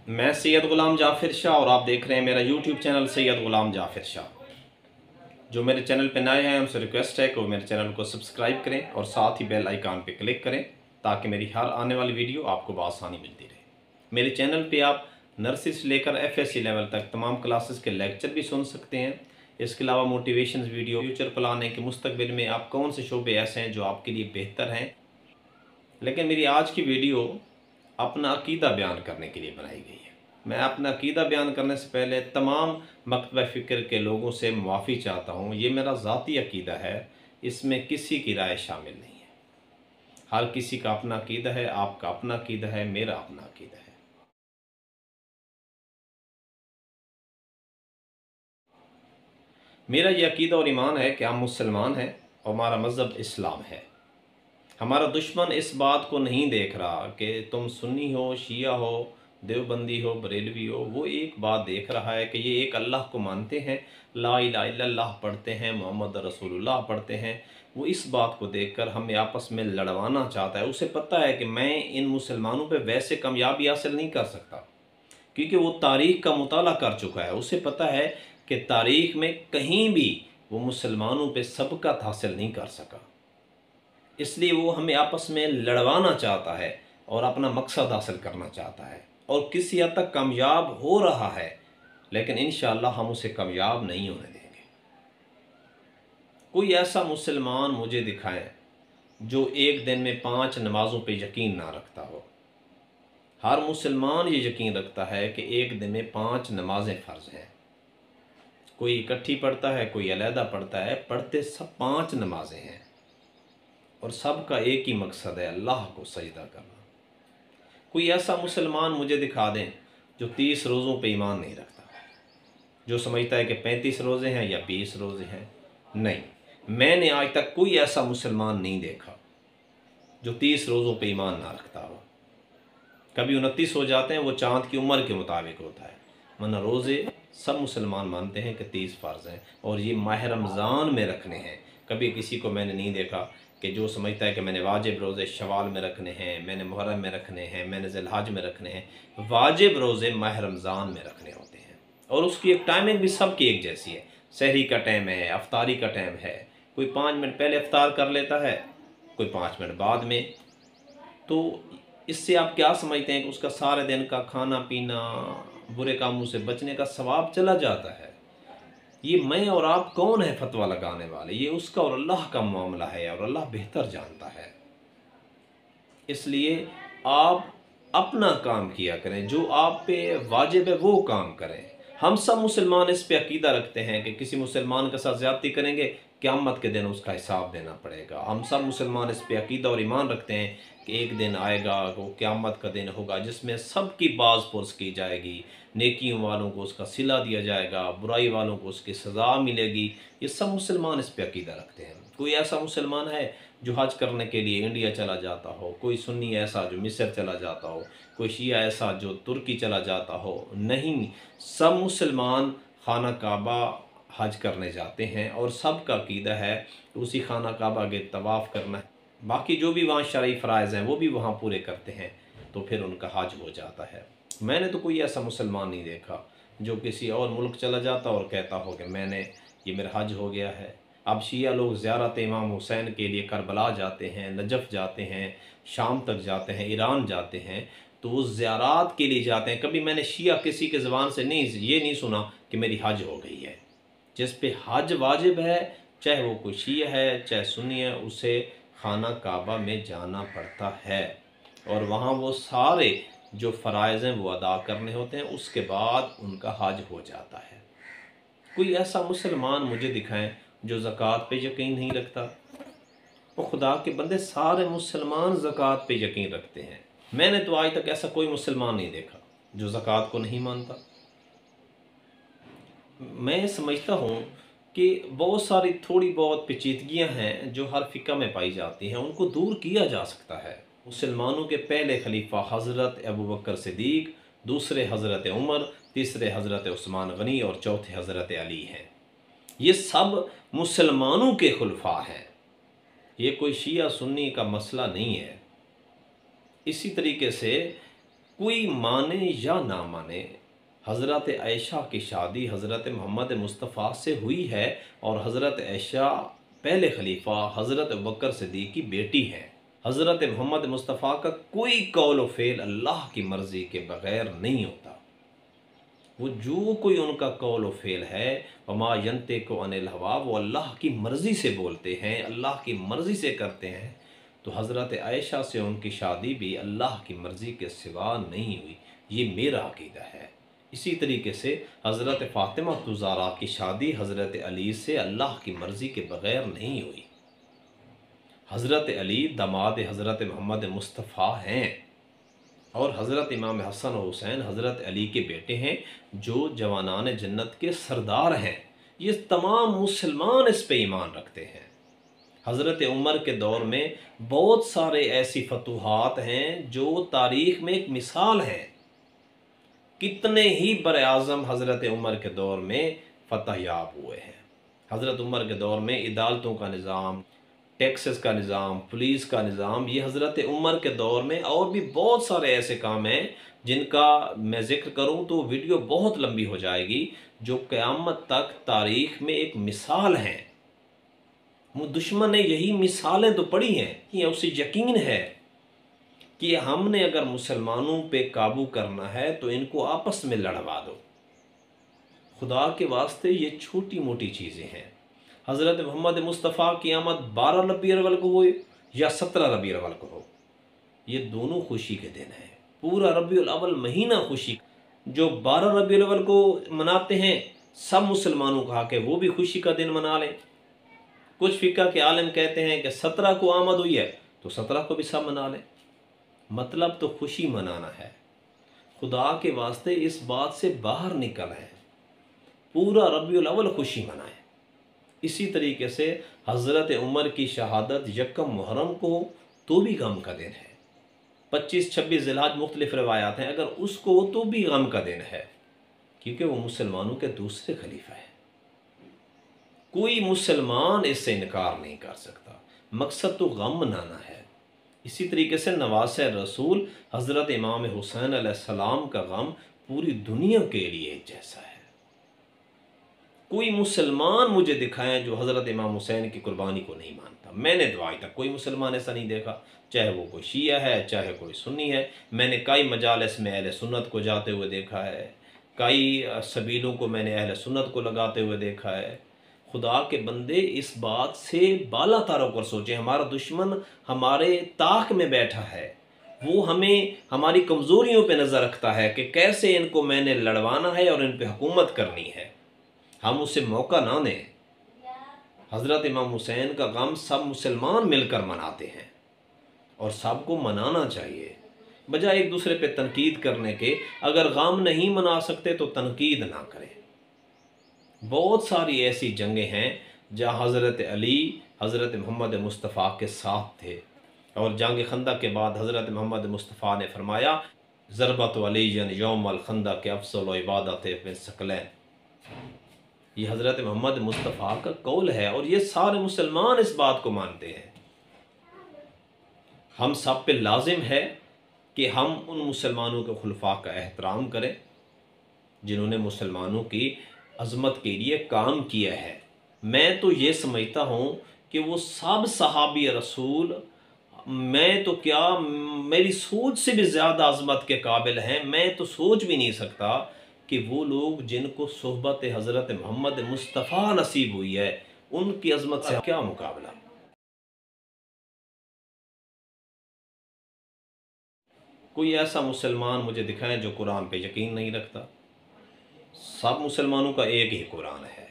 मैं सैयद ग़ुलाम जाफ़िर शाह और आप देख रहे हैं मेरा यूट्यूब चैनल सैयद ग़ुलाम जाफ़िर शाह। जो मेरे चैनल पर नए हैं उनसे रिक्वेस्ट है कि वो मेरे चैनल को सब्सक्राइब करें और साथ ही बेल आइकन पर क्लिक करें ताकि मेरी हर आने वाली वीडियो आपको बआसानी मिलती रहे। मेरे चैनल पर आप नर्सरी से लेकर FSC लेवल तक तमाम क्लासेस के लेक्चर भी सुन सकते हैं। इसके अलावा मोटिवेशन वीडियो, फ्यूचर प्लान है कि मुस्तकबिल में आप कौन से शोबे ऐसे हैं जो आपके लिए बेहतर हैं। लेकिन मेरी आज की वीडियो अपना अकीदा बयान करने के लिए बनाई गई है। मैं अपना अकीदा बयान करने से पहले तमाम मकतबा फ़िक्र के लोगों से माफ़ी चाहता हूँ। ये मेरा ज़ाती अकीदा है, इसमें किसी की राय शामिल नहीं है। हर किसी का अपना अकीदा है, आपका अपना अकीदा है, मेरा अपना अकीदा है। मेरा ये अकीदा और ईमान है कि हम मुसलमान हैं और हमारा मज़हब इस्लाम है। हमारा दुश्मन इस बात को नहीं देख रहा कि तुम सुन्नी हो, शिया हो, देवबंदी हो, बरेलवी हो। वो एक बात देख रहा है कि ये एक अल्लाह को मानते हैं, ला इलाहा इल्लल्लाह पढ़ते हैं, मोहम्मद रसूलुल्लाह पढ़ते हैं। वो इस बात को देखकर हमें आपस में लड़वाना चाहता है। उसे पता है कि मैं इन मुसलमानों पे वैसे कामयाबी हासिल नहीं कर सकता, क्योंकि वो तारीख़ का मुताला कर चुका है। उसे पता है कि तारीख़ में कहीं भी वो मुसलमानों पे सबकत हासिल नहीं कर सका। इसलिए वो हमें आपस में लड़वाना चाहता है और अपना मकसद हासिल करना चाहता है और किसी हद तक कामयाब हो रहा है, लेकिन इंशाअल्लाह हम उसे कामयाब नहीं होने देंगे। कोई ऐसा मुसलमान मुझे दिखाएं जो एक दिन में 5 नमाज़ों पे यकीन ना रखता हो। हर मुसलमान ये यकीन रखता है कि एक दिन में 5 नमाज़ें फ़र्ज़ हैं। कोई इकट्ठी पढ़ता है, कोई अलहदा पढ़ता है, पढ़ते सब 5 नमाज़ें हैं और सबका एक ही मकसद है, अल्लाह को सजदा करना। कोई ऐसा मुसलमान मुझे दिखा दें जो 30 रोज़ों पे ईमान नहीं रखता, जो समझता है कि 35 रोज़े हैं या 20 रोज़े हैं। नहीं, मैंने आज तक कोई ऐसा मुसलमान नहीं देखा जो 30 रोज़ों पे ईमान ना रखता हो। कभी 29 हो जाते हैं, वो चाँद की उम्र के मुताबिक होता है, वरना रोज़े सब मुसलमान मानते हैं कि 30 फ़र्ज़ हैं और ये माह रमज़ान में रखने हैं। कभी किसी को मैंने नहीं देखा कि जो समझता है कि मैंने वाजिब रोज़े शवाल में रखने हैं, मैंने मुहर्रम में रखने हैं, मैंने ज़िलहज में रखने हैं। वाजिब रोज़े माह रमज़ान में रखने होते हैं और उसकी एक टाइमिंग भी सबकी एक जैसी है। सहरी का टाइम है, अफ्तारी का टाइम है। कोई 5 मिनट पहले अफ्तार कर लेता है, कोई 5 मिनट बाद में। तो इससे आप क्या समझते हैं कि उसका सारे दिन का खाना पीना, बुरे कामों से बचने का सवाब चला जाता है। ये मैं और आप कौन है फतवा लगाने वाले? ये उसका और अल्लाह का मामला है और अल्लाह बेहतर जानता है। इसलिए आप अपना काम किया करें, जो आप पे वाजिब है वो काम करें। हम सब मुसलमान इस पे अकीदा रखते हैं कि किसी मुसलमान के साथ ज़्यादती करेंगे, क़यामत के दिन उसका हिसाब देना पड़ेगा। हम सब मुसलमान इस पे अकीदा और ईमान रखते हैं कि एक दिन आएगा, वो क़यामत का दिन होगा जिसमें सबकी बाज़ पुरस की जाएगी। नेकियों वालों को उसका सिला दिया जाएगा, बुराई वालों को उसकी सज़ा मिलेगी। ये सब मुसलमान इस पे अकीदा रखते हैं। कोई ऐसा मुसलमान है जो हज करने के लिए इंडिया चला जाता हो, कोई सुन्नी ऐसा जो मिस्र चला जाता हो, कोई शिया ऐसा जो तुर्की चला जाता हो? नहीं, सब मुसलमान खाना काबा हज करने जाते हैं और सबका अकीदा है उसी खाना काबा के तवाफ़ करना है। बाकी जो भी वहाँ शरई फ़राइज़ हैं वो भी वहाँ पूरे करते हैं, तो फिर उनका हज हो जाता है। मैंने तो कोई ऐसा मुसलमान नहीं देखा जो किसी और मुल्क चला जाता और कहता हो कि मैंने ये मेरा हज हो गया है। अब शिया लोग ज़ियारत इमाम हुसैन के लिए करबला जाते हैं, नजफ़ जाते हैं, शाम तक जाते हैं, ईरान जाते हैं, तो वो ज़ियारत के लिए जाते हैं। कभी मैंने शिया किसी के ज़बान से ये नहीं सुना कि मेरी हज हो गई है। जिस पे हज वाजिब है, चाहे वो कोई शिया है चाहे सुन्नी है, उसे खाना काबा में जाना पड़ता है और वहाँ वो सारे जो फ़राइज़ हैं वो अदा करने होते हैं, उसके बाद उनका हज हो जाता है। कोई ऐसा मुसलमान मुझे दिखाएं जो ज़कात पे यकीन नहीं रखता। वो खुदा के बंदे सारे मुसलमान ज़कात पे यकीन रखते हैं। मैंने तो आज तक ऐसा कोई मुसलमान नहीं देखा जो ज़कात को नहीं मानता। मैं समझता हूँ कि बहुत सारी थोड़ी बहुत पेचीदगियाँ हैं जो हर फ़िक़्ह में पाई जाती हैं, उनको दूर किया जा सकता है। मुसलमानों के पहले खलीफा हज़रत अबू बकर सिद्दीक़, दूसरे हज़रत उमर, तीसरे हज़रत उस्मान गनी और चौथे हज़रत अली हैं। ये सब मुसलमानों के खुलफा हैं। ये कोई शिया सुन्नी का मसला नहीं है। इसी तरीके से कोई माने या ना माने, हज़रत आयशा की शादी हज़रत मोहम्मद मुस्तफ़ा से हुई है और हज़रत आयशा पहले खलीफा हज़रत अबू बकर सिद्दीक़ की बेटी हैं। हज़रत मोहम्मद मुस्तफ़ा का कोई कौल व फ़ेल अल्लाह की मर्ज़ी के बग़ैर नहीं होता। वो जो कोई उनका कौल व फ़ेल है, वमा यंतिक़ु अनिल हवा, वो अल्लाह की मर्ज़ी से बोलते हैं, अल्लाह की मर्ज़ी से करते हैं। तो हज़रत आयशा से उनकी शादी भी अल्लाह की मर्ज़ी के सिवा नहीं हुई, ये मेरा अक़ीदा है। इसी तरीके से हज़रत फ़ातिमा ज़हरा की शादी हज़रत अली से अल्लाह की मर्ज़ी के बग़ैर नहीं हुई। हज़रत अली दामाद हज़रत मोहम्मद मुस्तफ़ा हैं और हज़रत इमाम हसन और हुसैन हज़रत अली के बेटे हैं, जो जवानान जन्नत के सरदार हैं। ये तमाम मुसलमान इस पे ईमान रखते हैं। हज़रत उमर के दौर में बहुत सारे ऐसी फतूहात हैं जो तारीख़ में एक मिसाल हैं। कितने ही बर-ए-आज़म हज़रत उमर के दौर में फ़तह याब हुए हैं। हज़रत उमर के दौर में अदालतों का निज़ाम, टैक्सेस का निज़ाम, पुलिस का निज़ाम, ये हज़रत उमर के दौर में, और भी बहुत सारे ऐसे काम हैं जिनका मैं ज़िक्र करूं तो वीडियो बहुत लंबी हो जाएगी, जो क़यामत तक तारीख़ में एक मिसाल हैं। दुश्मन ने यही मिसालें तो पढ़ी हैं, ये उसे यकीन है कि हमने अगर मुसलमानों पे काबू करना है तो इनको आपस में लड़वा दो। खुदा के वास्ते ये छोटी मोटी चीज़ें हैं। हज़रत मोहम्मद मुस्तफ़ा की आमद 12 रबीउल अव्वल को हो या 17 रबीउल अव्वल को हो, ये दोनों खुशी के दिन हैं। पूरा रबीउल अव्वल महीना खुशी। जो 12 रबीउल अव्वल को मनाते हैं, सब मुसलमानों का हक है वो भी खुशी का दिन मना लें। कुछ फ़िक़्ह के आलिम कहते हैं कि 17 को आमद हुई है तो 17 को भी सब मना लें। मतलब तो खुशी मनाना है। खुदा के वास्ते इस बात से बाहर निकल है, पूरा रबीउल अव्वल खुशी मनाएं। इसी तरीके से हज़रत उमर की शहादत यकम मुहर्रम को तो भी गम का दिन है। 25-26 ज़िलहज मुख्तलिफ रवायात हैं, अगर उसको तो भी गम का दिन है, क्योंकि वो मुसलमानों के दूसरे खलीफा है। कोई मुसलमान इससे इनकार नहीं कर सकता। मकसद तो गम मनाना है। इसी तरीके से नवासे रसूल हज़रत इमाम हुसैन अलैहिस्सलाम का गम पूरी दुनिया के लिए एक जैसा है। कोई मुसलमान मुझे दिखाएं जो हज़रत इमाम हुसैन की कुर्बानी को नहीं मानता। मैंने तो आज तक कोई मुसलमान ऐसा नहीं देखा, चाहे वो कोई शिया है, चाहे कोई सुन्नी है। मैंने कई मजालिस में अहले सुन्नत को जाते हुए देखा है, कई सबीलों को मैंने अहले सुन्नत को लगाते हुए देखा है। खुदा के बंदे इस बात से बाला तार होकर सोचें। हमारा दुश्मन हमारे ताक में बैठा है, वो हमें हमारी कमज़ोरियों पे नज़र रखता है कि कैसे इनको मैंने लड़वाना है और इन पे हुकूमत करनी है। हम उसे मौका ना दें। हज़रत इमाम हुसैन का गम सब मुसलमान मिलकर मनाते हैं और सबको मनाना चाहिए, बजाय एक दूसरे पे तनकीद करने के। अगर गम नहीं मना सकते तो तनकीद ना करें। बहुत सारी ऐसी जंगें हैं जहाँ हज़रत अली हज़रत मोहम्मद मुस्तफ़ा के साथ थे, और जंग खंदक के बाद हज़रत मोहम्मद मुस्तफ़ा ने फरमाया, ज़रबत अलीयन यौमल खंदक के अफ़ज़ल इबादत मिन सकलैन। ये हज़रत मोहम्मद मुस्तफ़ा का कौल है और ये सारे मुसलमान इस बात को मानते हैं। हम सब पे लाजिम है कि हम उन मुसलमानों के खुलफा का एहतराम करें जिन्होंने मुसलमानों की अज़मत के लिए काम किया है। मैं तो ये समझता हूँ कि वो सब सहाबी रसूल, मैं तो क्या, मेरी सोच से भी ज़्यादा अज़मत के काबिल हैं। मैं तो सोच भी नहीं सकता कि वो लोग जिनको सोहबत हज़रत मोहम्मद मुस्तफ़ा नसीब हुई है, उनकी अज़मत से क्या मुकाबला। कोई ऐसा मुसलमान मुझे दिखाएं जो कुरान पे यकीन नहीं रखता। सब मुसलमानों का एक ही कुरान है,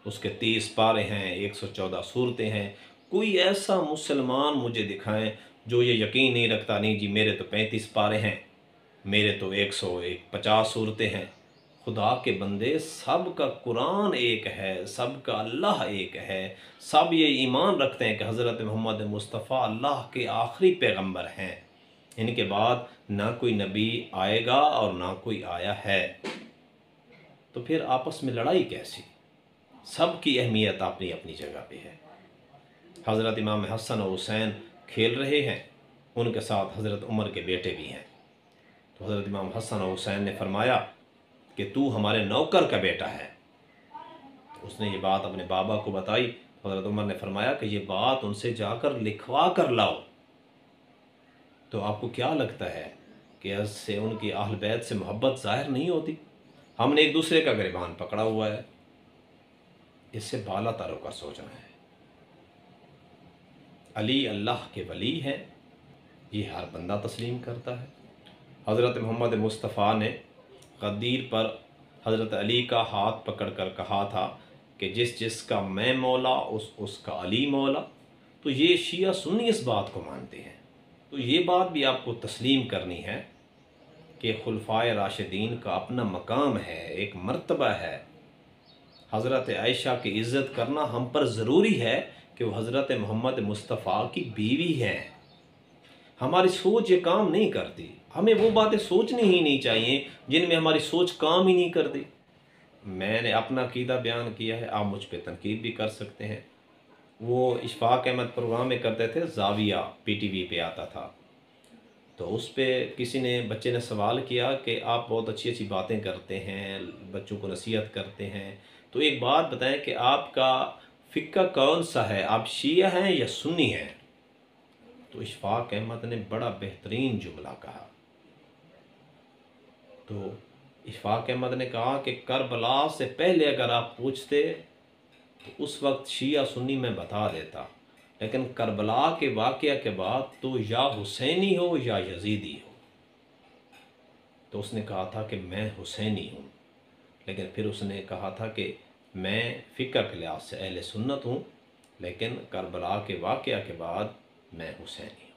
उसके 30 पारे हैं, 114 सूरतें हैं। कोई ऐसा मुसलमान मुझे दिखाएं जो ये यकीन नहीं रखता, नहीं जी मेरे तो 35 पारे हैं, मेरे तो 150 सूरतें हैं। खुदा के बंदे, सब का कुरान एक है, सब का अल्लाह एक है। सब ये ईमान रखते हैं कि हज़रत मोहम्मद मुस्तफ़ा अल्लाह के आखिरी पैगंबर हैं। इनके बाद ना कोई नबी आएगा और ना कोई आया है। तो फिर आपस में लड़ाई कैसी? सब की अहमियत अपनी अपनी जगह पे है। हज़रत इमाम हसन और हुसैन खेल रहे हैं, उनके साथ हज़रत उमर के बेटे भी हैं। तो हज़रत इमाम हसन और हुसैन ने फरमाया कि तू हमारे नौकर का बेटा है। तो उसने ये बात अपने बाबा को बताई। हज़रत उमर ने फरमाया कि ये बात उनसे जाकर लिखवा कर लाओ। तो आपको क्या लगता है कि इससे उनकी अहल बैत से मोहब्बत ज़ाहिर नहीं होती? हमने एक दूसरे का गिरबान पकड़ा हुआ है, इससे बाला तर होकर सोचना है। अली अल्लाह के वली हैं, ये हर बंदा तस्लीम करता है। हज़रत मोहम्मद मुस्तफ़ा ने ग़दीर पर हज़रत अली का हाथ पकड़ कर कहा था कि जिस जिसका मैं मौला उसका अली मौला। तो ये शिया सुन्नी इस बात को मानते हैं। तो ये बात भी आपको तस्लीम करनी है कि खुलफाए राशिदीन का अपना मकाम है, एक मर्तबा है। हज़रत आयशा की इज़्ज़त करना हम पर ज़रूरी है कि वो हज़रत मोहम्मद मुस्तफ़ा की बीवी हैं। हमारी सोच ये काम नहीं करती। हमें वो बातें सोचनी ही नहीं चाहिए जिनमें हमारी सोच काम ही नहीं करती। मैंने अपना अक़ीदा बयान किया है, आप मुझ पर तनकीद भी कर सकते हैं। वो इशफ़ाक़ अहमद प्रोग्राम में करते थे, ज़ाविया PTV पे आता था। तो उस पे किसी ने बच्चे ने सवाल किया कि आप बहुत अच्छी अच्छी बातें करते हैं, बच्चों को नसीहत करते हैं, तो एक बात बताएं कि आपका फ़िक्का कौन सा है, आप शिया हैं या सुन्नी हैं? तो इशफ़ाक़ अहमद ने बड़ा बेहतरीन जुमला कहा। तो इशफ़ाक़ अहमद ने कहा कि करबला से पहले अगर आप पूछते तो उस वक्त शिया सुन्नी मैं बता देता, लेकिन करबला के वाक़या के बाद तो या हुसैनी हो या यजीदी हो। तो उसने कहा था कि मैं हुसैनी हूँ, लेकिन फिर उसने कहा था कि मैं फ़िक्र के लिहाज से अहले सुन्नत हूँ, लेकिन करबला के वाक़या के बाद मैं हुसैनी हूँ।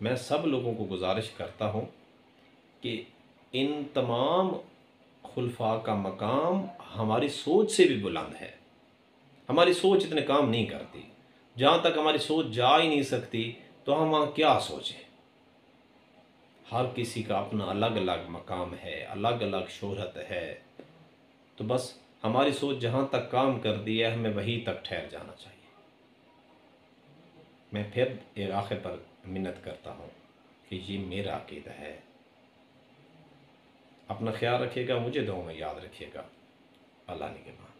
मैं सब लोगों को गुजारिश करता हूँ कि इन तमाम खुलफा का मकाम हमारी सोच से भी बुलंद है। हमारी सोच इतने काम नहीं करती। जहाँ तक हमारी सोच जा ही नहीं सकती तो हम वहाँ क्या सोचें। हर किसी का अपना अलग अलग मकाम है, अलग अलग शोहरत है। तो बस हमारी सोच जहाँ तक काम कर दी है, हमें वहीं तक ठहर जाना चाहिए। मैं फिर एक आखिर पर मिन्नत करता हूँ कि ये मेरा अक़ीदा है। अपना ख्याल रखिएगा, मुझे दुआ में याद रखिएगा। अल्लाह निगहबान।